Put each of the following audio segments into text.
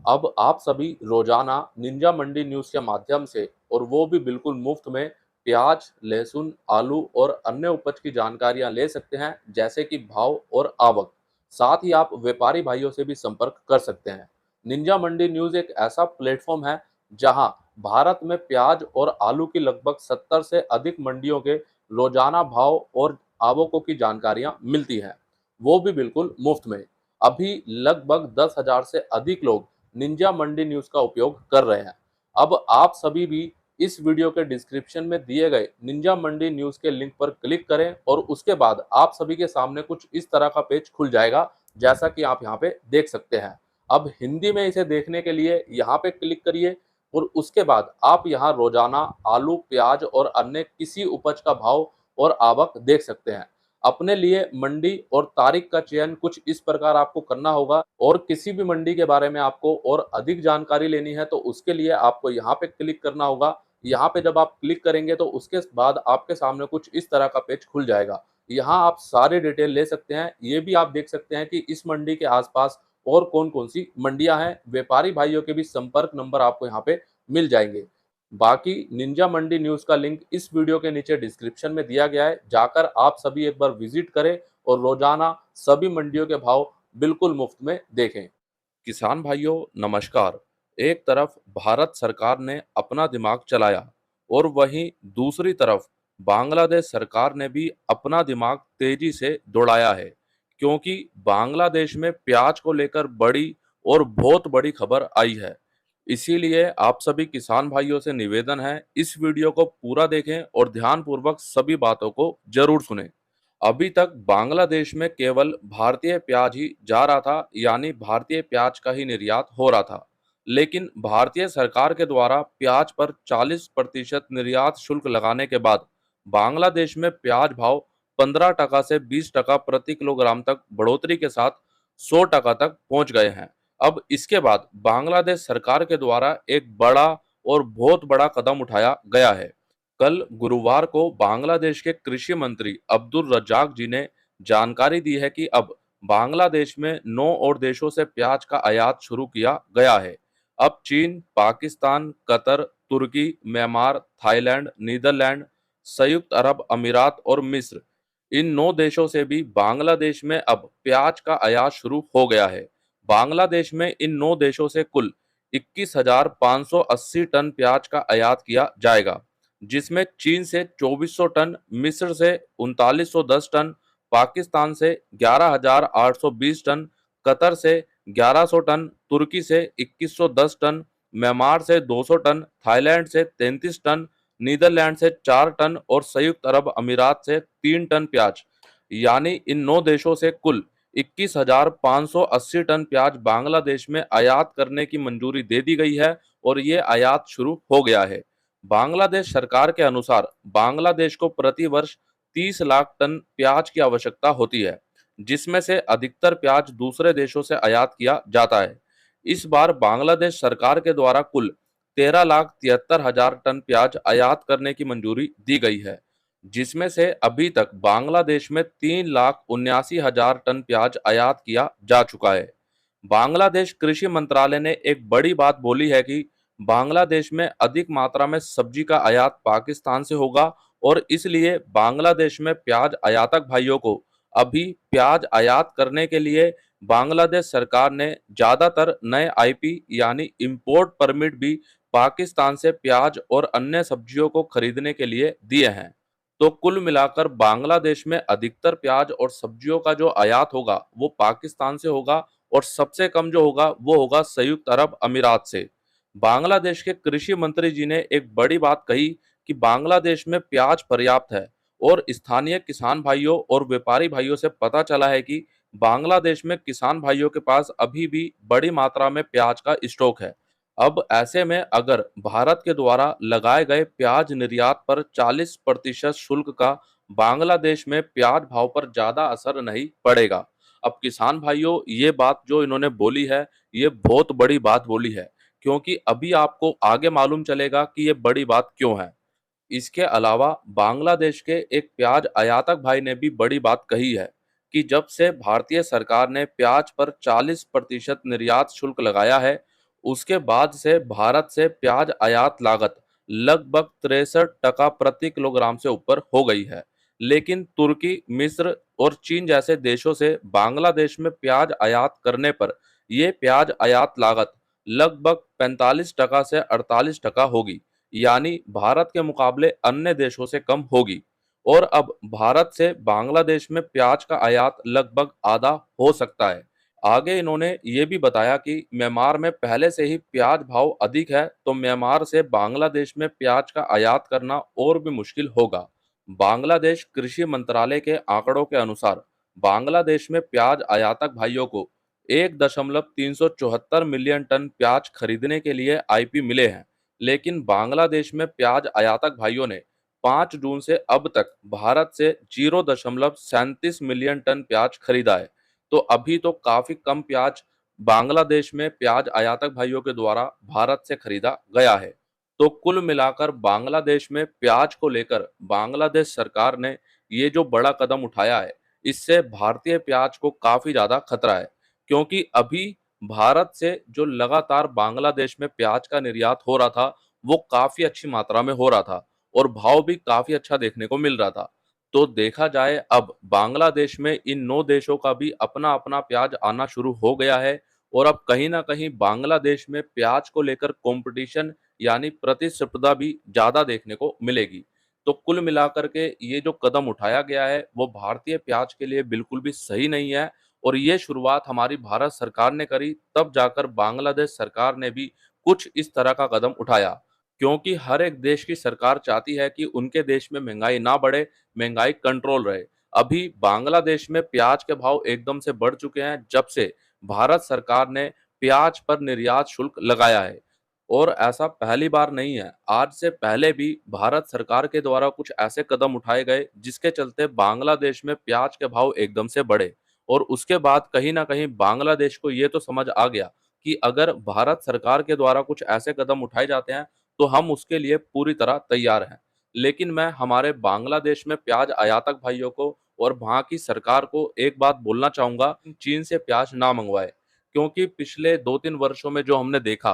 अब आप सभी रोजाना निंजा मंडी न्यूज़ के माध्यम से और वो भी बिल्कुल मुफ्त में प्याज, लहसुन, आलू और अन्य उपज की जानकारियां ले सकते हैं, जैसे कि भाव और आवक। साथ ही आप व्यापारी भाइयों से भी संपर्क कर सकते हैं। निंजा मंडी न्यूज़ एक ऐसा प्लेटफॉर्म है जहां भारत में प्याज और आलू की लगभग 70 से अधिक मंडियों के रोजाना भाव और आवकों की जानकारियां मिलती हैं, वो भी बिल्कुल मुफ्त में। अभी लगभग 10,000 से अधिक लोग निंजा मंडी न्यूज़ का उपयोग कर रहे हैं। अब आप सभी भी इस वीडियो के डिस्क्रिप्शन में दिए गए निंजा मंडी न्यूज़ के लिंक पर क्लिक करें और उसके बाद आप सभी के सामने कुछ इस तरह का पेज खुल जाएगा, जैसा कि आप यहाँ पे देख सकते हैं। अब हिंदी में इसे देखने के लिए यहाँ पे क्लिक करिए और उसके बाद आप यहाँ रोजाना आलू, प्याज और अन्य किसी उपज का भाव और आवक देख सकते हैं। अपने लिए मंडी और तारीख का चयन कुछ इस प्रकार आपको करना होगा और किसी भी मंडी के बारे में आपको और अधिक जानकारी लेनी है तो उसके लिए आपको यहाँ पे क्लिक करना होगा। यहाँ पे जब आप क्लिक करेंगे तो उसके बाद आपके सामने कुछ इस तरह का पेज खुल जाएगा। यहाँ आप सारे डिटेल ले सकते हैं। ये भी आप देख सकते हैं कि इस मंडी के आसपास और कौन-कौन सी मंडियां हैं। व्यापारी भाइयों के भी संपर्क नंबर आपको यहाँ पे मिल जाएंगे। बाकी निंजा मंडी न्यूज़ का लिंक इस वीडियो के नीचे डिस्क्रिप्शन में दिया गया है, जाकर आप सभी एक बार विजिट करें और रोजाना सभी मंडियों के भाव बिल्कुल मुफ्त में देखें। किसान भाइयों नमस्कार। एक तरफ भारत सरकार ने अपना दिमाग चलाया और वहीं दूसरी तरफ बांग्लादेश सरकार ने भी अपना दिमाग तेजी से दौड़ाया है, क्योंकि बांग्लादेश में प्याज को लेकर बड़ी और बहुत बड़ी खबर आई है। इसीलिए आप सभी किसान भाइयों से निवेदन है, इस वीडियो को पूरा देखें और ध्यानपूर्वक सभी बातों को जरूर सुनें। अभी तक बांग्लादेश में केवल भारतीय प्याज ही जा रहा था, यानी भारतीय प्याज का ही निर्यात हो रहा था। लेकिन भारतीय सरकार के द्वारा प्याज पर 40% निर्यात शुल्क लगाने के बाद बांग्लादेश में प्याज भाव 15% से 20% प्रति किलोग्राम तक बढ़ोतरी के साथ 100% तक पहुंच गए हैं। अब इसके बाद बांग्लादेश सरकार के द्वारा एक बड़ा और बहुत बड़ा कदम उठाया गया है। कल गुरुवार को बांग्लादेश के कृषि मंत्री अब्दुल रज्जाक जी ने जानकारी दी है कि अब बांग्लादेश में 9 और देशों से प्याज का आयात शुरू किया गया है। अब चीन, पाकिस्तान, कतर, तुर्की, म्यांमार, थाईलैंड, नीदरलैंड, संयुक्त अरब अमीरात और मिस्र, इन 9 देशों से भी बांग्लादेश में अब प्याज का आयात शुरू हो गया है। बांग्लादेश में इन 9 देशों से कुल 21,580 टन प्याज का आयात किया जाएगा, जिसमें चीन से 2400 टन, मिस्र से 3910 टन, पाकिस्तान से 11,820 टन, कतर से 1100 टन, तुर्की से 2110 टन, म्यांमार से 200 टन, थाईलैंड से 33 टन, नीदरलैंड से 4 टन और संयुक्त अरब अमीरात से 3 टन प्याज, यानी इन 9 देशों से कुल 21,580 टन प्याज बांग्लादेश में आयात करने की मंजूरी दे दी गई है और ये आयात शुरू हो गया है। बांग्लादेश सरकार के अनुसार बांग्लादेश को प्रति वर्ष 30 लाख टन प्याज की आवश्यकता होती है, जिसमें से अधिकतर प्याज दूसरे देशों से आयात किया जाता है। इस बार बांग्लादेश सरकार के द्वारा कुल 13,73,000 टन प्याज आयात करने की मंजूरी दी गई है, जिसमें से अभी तक बांग्लादेश में 3,79,000 टन प्याज आयात किया जा चुका है। बांग्लादेश कृषि मंत्रालय ने एक बड़ी बात बोली है कि बांग्लादेश में अधिक मात्रा में सब्जी का आयात पाकिस्तान से होगा और इसलिए बांग्लादेश में प्याज आयातक भाइयों को अभी प्याज आयात करने के लिए बांग्लादेश सरकार ने ज्यादातर नए आईपी यानी इंपोर्ट परमिट भी पाकिस्तान से प्याज और अन्य सब्जियों को खरीदने के लिए दिए हैं। तो कुल मिलाकर बांग्लादेश में अधिकतर प्याज और सब्जियों का जो आयात होगा वो पाकिस्तान से होगा और सबसे कम जो होगा वो होगा संयुक्त अरब अमीरात से। बांग्लादेश के कृषि मंत्री जी ने एक बड़ी बात कही कि बांग्लादेश में प्याज पर्याप्त है और स्थानीय किसान भाइयों और व्यापारी भाइयों से पता चला है कि बांग्लादेश में किसान भाइयों के पास अभी भी बड़ी मात्रा में प्याज का स्टॉक है। अब ऐसे में अगर भारत के द्वारा लगाए गए प्याज निर्यात पर 40% शुल्क का बांग्लादेश में प्याज भाव पर ज्यादा असर नहीं पड़ेगा। अब किसान भाइयों, ये बात जो इन्होंने बोली है, ये बहुत बड़ी बात बोली है, क्योंकि अभी आपको आगे मालूम चलेगा कि ये बड़ी बात क्यों है। इसके अलावा बांग्लादेश के एक प्याज आयातक भाई ने भी बड़ी बात कही है कि जब से भारतीय सरकार ने प्याज पर 40% निर्यात शुल्क लगाया है, उसके बाद से भारत से प्याज आयात लागत लगभग 63% प्रति किलोग्राम से ऊपर हो गई है। लेकिन तुर्की, मिस्र और चीन जैसे देशों से बांग्लादेश में प्याज आयात करने पर ये प्याज आयात लागत लगभग 45% से 48% होगी, यानी भारत के मुकाबले अन्य देशों से कम होगी। और अब भारत से बांग्लादेश में प्याज का आयात लगभग आधा हो सकता है। आगे इन्होंने ये भी बताया कि म्यांमार में पहले से ही प्याज भाव अधिक है, तो म्यांमार से बांग्लादेश में प्याज का आयात करना और भी मुश्किल होगा। बांग्लादेश कृषि मंत्रालय के आंकड़ों के अनुसार बांग्लादेश में प्याज आयातक भाइयों को 1.374 मिलियन टन प्याज खरीदने के लिए आईपी मिले हैं। लेकिन बांग्लादेश में प्याज आयातक भाइयों ने 5 जून से अब तक भारत से 0.37 मिलियन टन प्याज खरीदा है। तो अभी तो काफी कम प्याज बांग्लादेश में प्याज आयातक भाइयों के द्वारा भारत से खरीदा गया है। तो कुल मिलाकर बांग्लादेश में प्याज को लेकर बांग्लादेश सरकार ने ये जो बड़ा कदम उठाया है, इससे भारतीय प्याज को काफी ज्यादा खतरा है। क्योंकि अभी भारत से जो लगातार बांग्लादेश में प्याज का निर्यात हो रहा था, वो काफी अच्छी मात्रा में हो रहा था और भाव भी काफी अच्छा देखने को मिल रहा था। तो देखा जाए अब बांग्लादेश में इन 9 देशों का भी अपना-अपना प्याज आना शुरू हो गया है और अब कहीं न कहीं बांग्लादेश में प्याज को लेकर कॉम्पिटिशन यानी प्रतिस्पर्धा भी ज़्यादा देखने को मिलेगी। तो कुल मिलाकर के ये जो कदम उठाया गया है, वो भारतीय प्याज के लिए बिल्कुल भी सही नहीं है और ये शुरुआत हमारी भारत सरकार ने करी, तब जाकर बांग्लादेश सरकार ने भी कुछ इस तरह का कदम उठाया। क्योंकि हर एक देश की सरकार चाहती है कि उनके देश में महंगाई ना बढ़े, महंगाई कंट्रोल रहे। अभी बांग्लादेश में प्याज के भाव एकदम से बढ़ चुके हैं जब से भारत सरकार ने प्याज पर निर्यात शुल्क लगाया है और ऐसा पहली बार नहीं है। आज से पहले भी भारत सरकार के द्वारा कुछ ऐसे कदम उठाए गए जिसके चलते बांग्लादेश में प्याज के भाव एकदम से बढ़े और उसके बाद कहीं न कहीं बांग्लादेश को ये तो समझ आ गया कि अगर भारत सरकार के द्वारा कुछ ऐसे कदम उठाए जाते हैं, तो हम उसके लिए पूरी तरह तैयार हैं। लेकिन मैं हमारे बांग्लादेश में प्याज आयातक भाइयों को और वहाँ की सरकार को एक बात बोलना चाहूँगा, चीन से प्याज ना मंगवाएँ। क्योंकि पिछले 2-3 वर्षों में जो हमने देखा,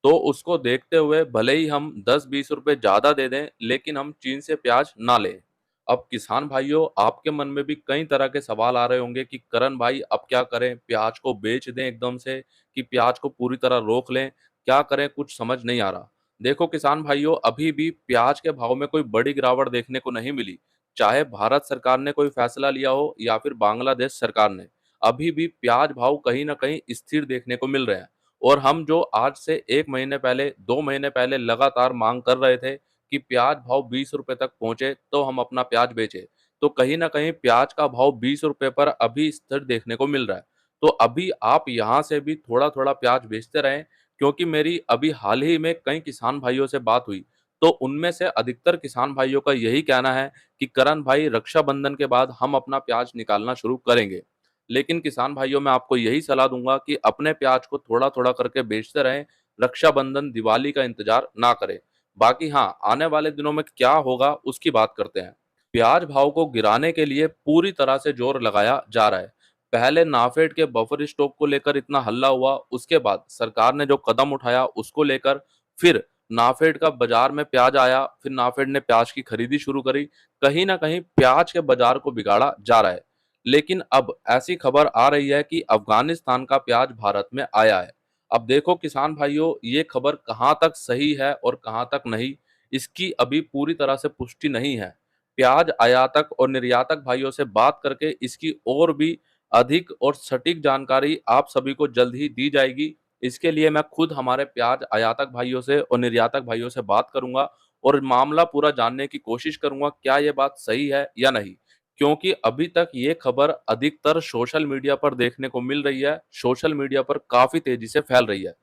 तो उसको देखते हुए भले ही हम 10-20 रुपए ज़्यादा दे दें, लेकिन हम चीन से प्याज ना लें। अब किसान भाइयों, आपके मन में भी कई तरह के सवाल आ रहे होंगे कि करण भाई अब क्या करें? प्याज को बेच दें एकदम से कि प्याज को पूरी तरह रोक लें? क्या करें? कुछ समझ नहीं आ रहा। देखो किसान भाइयों, अभी भी प्याज के भाव में कोई बड़ी गिरावट देखने को नहीं मिली। चाहे भारत सरकार ने कोई फैसला लिया हो या फिर बांग्लादेश सरकार ने, अभी भी प्याज भाव कहीं न कहीं स्थिर देखने को मिल रहे हैं। और हम जो आज से 1 महीने पहले, 2 महीने पहले लगातार माँग कर रहे थे कि प्याज भाव 20 रुपए तक पहुँचे, तो हम अपना प्याज बेचें। तो कहीं न कहीं प्याज का भाव 20 रुपए पर अभी स्थिर देखने को मिल रहा है। तो अभी आप यहाँ से भी थोड़ा-थोड़ा प्याज बेचते रहें, क्योंकि मेरी अभी हाल ही में कई किसान भाइयों से बात हुई, तो उनमें से अधिकतर किसान भाइयों का यही कहना है कि करण भाई, रक्षाबंधन के बाद हम अपना प्याज निकालना शुरू करेंगे। लेकिन किसान भाइयों, मैं आपको यही सलाह दूँगा कि अपने प्याज को थोड़ा-थोड़ा करके बेचते रहें, रक्षाबंधन, दिवाली का इंतज़ार ना करें। बाकी हाँ, आने वाले दिनों में क्या होगा उसकी बात करते हैं। प्याज भाव को गिराने के लिए पूरी तरह से जोर लगाया जा रहा है। पहले नाफेड के बफर स्टॉक को लेकर इतना हल्ला हुआ, उसके बाद सरकार ने जो कदम उठाया उसको लेकर फिर नाफेड का बाजार में प्याज आया, फिर नाफेड ने प्याज की खरीदी शुरू करी। कहीं न कहीं प्याज के बाजार को बिगाड़ा जा रहा है। लेकिन अब ऐसी खबर आ रही है कि अफ़गानिस्तान का प्याज भारत में आया है। अब देखो किसान भाइयों, ये खबर कहाँ तक सही है और कहाँ तक नहीं, इसकी अभी पूरी तरह से पुष्टि नहीं है। प्याज आयातक और निर्यातक भाइयों से बात करके इसकी और भी अधिक और सटीक जानकारी आप सभी को जल्द ही दी जाएगी। इसके लिए मैं खुद हमारे प्याज आयातक भाइयों से और निर्यातक भाइयों से बात करूँगा और मामला पूरा जानने की कोशिश करूँगा, क्या ये बात सही है या नहीं। क्योंकि अभी तक ये खबर अधिकतर सोशल मीडिया पर देखने को मिल रही है, सोशल मीडिया पर काफ़ी तेज़ी से फैल रही है।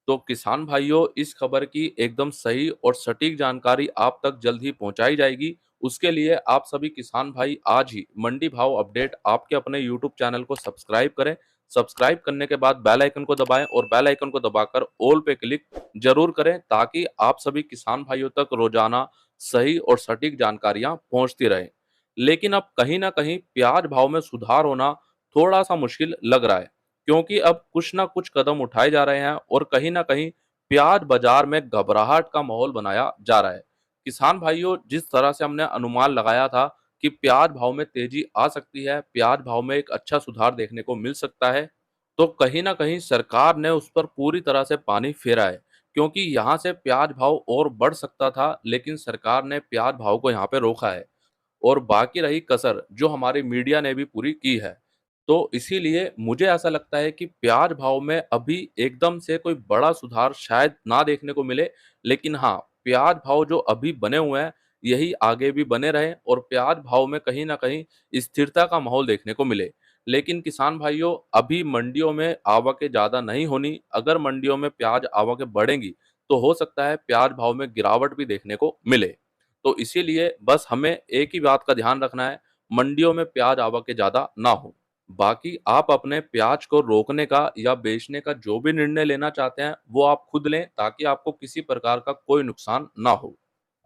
तो किसान भाइयों, इस खबर की एकदम सही और सटीक जानकारी आप तक जल्द ही पहुंचाई जाएगी। उसके लिए आप सभी किसान भाई आज ही मंडी भाव अपडेट आपके अपने यूट्यूब चैनल को सब्सक्राइब करें। सब्सक्राइब करने के बाद बेल आइकन को दबाएं और बेल आइकन को दबाकर ऑल पे क्लिक जरूर करें, ताकि आप सभी किसान भाइयों तक रोजाना सही और सटीक जानकारियां पहुंचती रहें। लेकिन अब कहीं ना कहीं प्याज भाव में सुधार होना थोड़ा सा मुश्किल लग रहा है। क्योंकि अब कुछ ना कुछ कदम उठाए जा रहे हैं और कहीं ना कहीं प्याज बाजार में घबराहट का माहौल बनाया जा रहा है। किसान भाइयों, जिस तरह से हमने अनुमान लगाया था कि प्याज भाव में तेजी आ सकती है, प्याज भाव में एक अच्छा सुधार देखने को मिल सकता है, तो कहीं ना कहीं सरकार ने उस पर पूरी तरह से पानी फेरा है। क्योंकि यहाँ से प्याज भाव और बढ़ सकता था, लेकिन सरकार ने प्याज भाव को यहाँ पे रोका है और बाकी रही कसर जो हमारी मीडिया ने भी पूरी की है। तो इसीलिए मुझे ऐसा लगता है कि प्याज भाव में अभी एकदम से कोई बड़ा सुधार शायद ना देखने को मिले, लेकिन हाँ, प्याज भाव जो अभी बने हुए हैं, यही आगे भी बने रहें और प्याज भाव में कहीं न कहीं स्थिरता का माहौल देखने को मिले। लेकिन किसान भाइयों, अभी मंडियों में आवकें ज़्यादा नहीं होनी, अगर मंडियों में प्याज आवकें बढ़ेंगी, तो हो सकता है प्याज भाव में गिरावट भी देखने को मिले। तो इसीलिए बस हमें एक ही बात का ध्यान रखना है, मंडियों में प्याज आवक ज़्यादा ना हो। बाकी आप अपने प्याज को रोकने का या बेचने का जो भी निर्णय लेना चाहते हैं, वो आप खुद लें ताकि आपको किसी प्रकार का कोई नुकसान ना हो।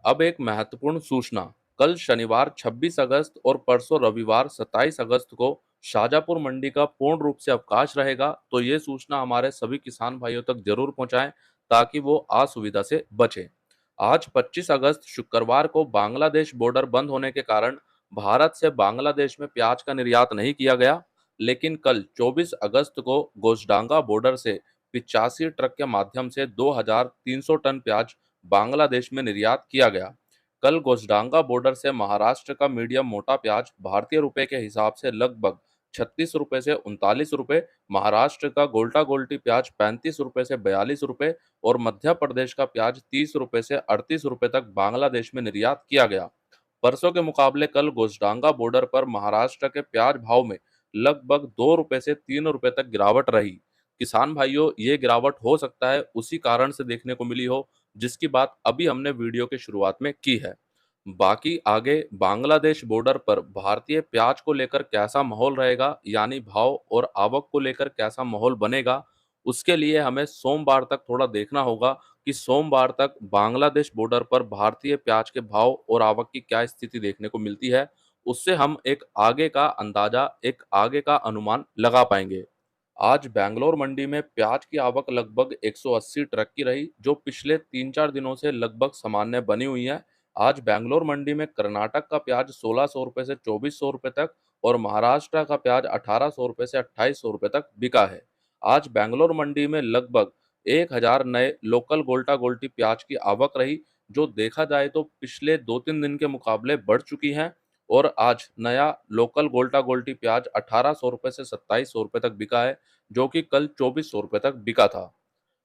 अब एक महत्वपूर्ण सूचना, कल शनिवार 26 अगस्त और परसों रविवार 27 अगस्त को शाजापुर मंडी का पूर्ण रूप से अवकाश रहेगा, तो ये सूचना हमारे सभी किसान भाइयों तक जरूर पहुंचाएं ताकि वो असुविधा से बचें। आज 25 अगस्त शुक्रवार को बांग्लादेश बॉर्डर बंद होने के कारण भारत से बांग्लादेश में प्याज का निर्यात नहीं किया गया, लेकिन कल 24 अगस्त को गोशडांगा बॉर्डर से 85 ट्रक के माध्यम से 2300 टन प्याज बांग्लादेश में निर्यात किया गया। कल गोशडांगा बॉर्डर से महाराष्ट्र का मीडियम मोटा प्याज भारतीय रुपए के हिसाब से लगभग 36 रुपए से 39 रुपए, महाराष्ट्र का गोल्टा गोल्टी प्याज 35 रुपए से 42 रुपए और मध्य प्रदेश का प्याज 30 रुपए से 38 रुपए तक बांग्लादेश में निर्यात किया गया। परसों के मुकाबले कल गोशडांगा बॉर्डर पर महाराष्ट्र के प्याज भाव में लगभग 2 रुपए से 3 रुपए तक गिरावट रही। किसान भाइयों, ये गिरावट हो सकता है उसी कारण से देखने को मिली हो जिसकी बात अभी हमने वीडियो के शुरुआत में की है। बाकी आगे बांग्लादेश बॉर्डर पर भारतीय प्याज को लेकर कैसा माहौल रहेगा, यानी भाव और आवक को लेकर कैसा माहौल बनेगा, उसके लिए हमें सोमवार तक थोड़ा देखना होगा कि सोमवार तक बांग्लादेश बॉर्डर पर भारतीय प्याज के भाव और आवक की क्या स्थिति देखने को मिलती है। उससे हम एक आगे का अंदाजा, एक आगे का अनुमान लगा पाएंगे। आज बैंगलोर मंडी में प्याज की आवक लगभग 180 ट्रक की रही, जो पिछले 3-4 दिनों से लगभग सामान्य बनी हुई है। आज बैंगलोर मंडी में कर्नाटक का प्याज 1600 रुपए से 2400 रुपए तक और महाराष्ट्र का प्याज 1800 रुपए से 2800 रुपए तक बिका है। आज बैंगलोर मंडी में लगभग 1000 नए लोकल गोल्टा गोल्टी प्याज की आवक रही, जो देखा जाए तो पिछले 2-3 दिन के मुकाबले बढ़ चुकी है और आज नया लोकल गोल्टा गोल्टी प्याज 1800 रुपए से 2700 रुपए तक बिका है, जो कि कल 2400 रुपए तक बिका था।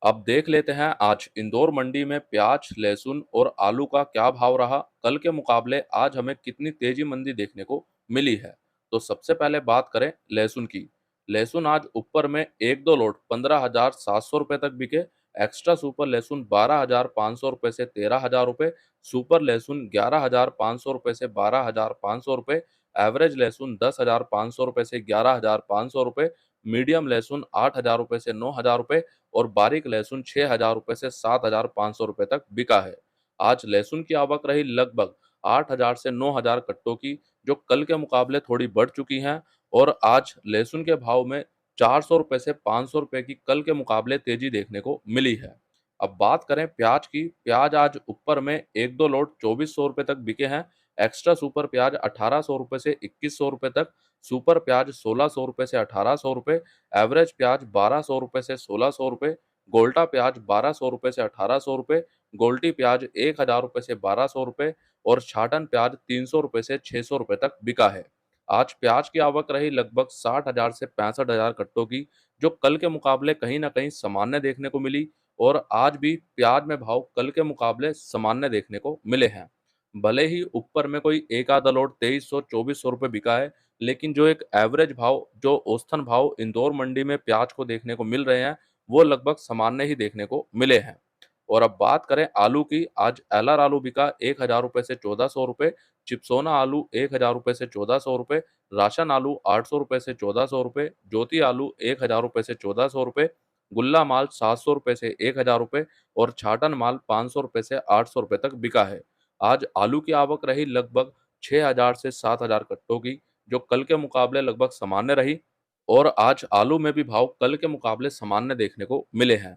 अब देख लेते हैं आज इंदौर मंडी में प्याज, लहसुन और आलू का क्या भाव रहा। कल के मुकाबले आज हमें कितनी तेजी मंदी देखने को मिली है। तो सबसे पहले बात करें लहसुन की। लहसुन आज ऊपर में एक दो लोट 15,700 रुपए तक बिके। एक्स्ट्रा सुपर लहसुन 12,500 रुपए से 13,000 रुपए, सुपर लहसुन 11,500 रुपए से 12,500 रुपए, एवरेज लहसुन 10,500 रुपए से 11,500 रुपए, मीडियम लहसुन 8,000 रुपए से 9,000 रुपए और बारीक लहसुन 6,000 रुपए से 7,500 रुपए तक बिका है। आज लहसुन की आवक रही लगभग 8,000 से 9,000 कट्टों की, जो कल के मुकाबले थोड़ी बढ़ चुकी हैं और आज लहसुन के भाव में 400 रुपए से 500 रुपए की कल के मुकाबले तेजी देखने को मिली है। अब बात करें प्याज की। प्याज आज ऊपर में एक दो लोट 2400 रुपए तक बिके हैं। एक्स्ट्रा सुपर प्याज 1800 रुपए से 2100 रुपए तक, सुपर प्याज 1600 रुपए से 1800 रुपए, एवरेज प्याज 1200 रुपए से 1600 रुपए, गोल्टा प्याज 1200 रुपए से 1800 रुपए, गोल्टी प्याज 1000 रुपए से 1200 रुपए और छाटन प्याज 300 रुपए से 600 रुपए तक बिका है। आज प्याज की आवक रही लगभग 60,000 से 65,000 कट्टों की, जो कल के मुकाबले कहीं ना कहीं सामान्य देखने को मिली और आज भी प्याज में भाव कल के मुकाबले सामान्य देखने को मिले हैं। भले ही ऊपर में कोई एक आधा लोट 2300-2400 रुपये बिका है, लेकिन जो एक एवरेज भाव, जो औसतन भाव इंदौर मंडी में प्याज को देखने को मिल रहे हैं, वो लगभग सामान्य ही देखने को मिले हैं। और अब बात करें आलू की। आज एलआर आलू बिका 1,000 रुपए से 1,400 रुपए, चिप्सोना आलू 1,000 रुपए से 1,400 रुपए, राशन आलू 800 रुपए से 1,400 रुपए, ज्योति आलू 1,000 रुपए से 1,400 रुपए, गुल्ला माल 700 रुपए से 1,000 रुपए और छाटन माल 500 रुपए से 800 रुपए तक बिका है। आज आलू की आवक रही लगभग 6,000 से 7,000 कट्टों की, जो कल के मुकाबले लगभग सामान्य रही और आज आलू में भी भाव कल के मुकाबले सामान्य देखने को मिले हैं।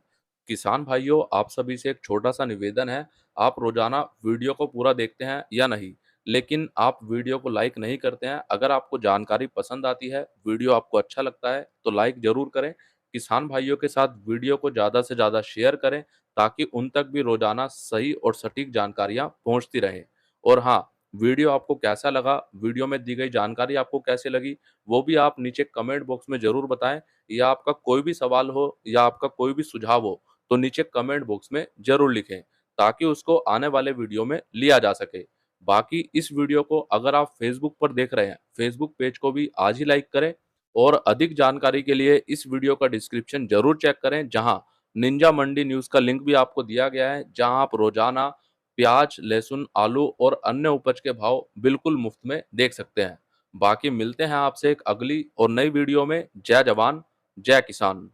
किसान भाइयों, आप सभी से एक छोटा-सा निवेदन है, आप रोज़ाना वीडियो को पूरा देखते हैं या नहीं? लेकिन आप वीडियो को लाइक नहीं करते हैं। अगर आपको जानकारी पसंद आती है, वीडियो आपको अच्छा लगता है, तो लाइक ज़रूर करें। किसान भाइयों के साथ वीडियो को ज़्यादा से ज़्यादा शेयर करें, ताकि उन तक भी रोज़ाना सही और सटीक जानकारियाँ पहुँचती रहें। और हाँ, वीडियो आपको कैसा लगा, वीडियो में दी गई जानकारी आपको कैसी लगी, वो भी आप नीचे कमेंट बॉक्स में ज़रूर बताएँ, या आपका कोई भी सवाल हो या आपका कोई भी सुझाव हो, तो नीचे कमेंट बॉक्स में ज़रूर लिखें, ताकि उसको आने वाले वीडियो में लिया जा सके। बाकी इस वीडियो को अगर आप फ़ेसबुक पर देख रहे हैं, फ़ेसबुक पेज को भी आज ही लाइक करें, और अधिक जानकारी के लिए इस वीडियो का डिस्क्रिप्शन ज़रूर चेक करें, जहाँ निंजा मंडी न्यूज़ का लिंक भी आपको दिया गया है, जहाँ आप रोज़ाना प्याज, लहसुन, आलू और अन्य उपज के भाव बिल्कुल मुफ्त में देख सकते हैं। बाकी मिलते हैं आपसे एक अगली और नई वीडियो में। जय जवान, जय किसान।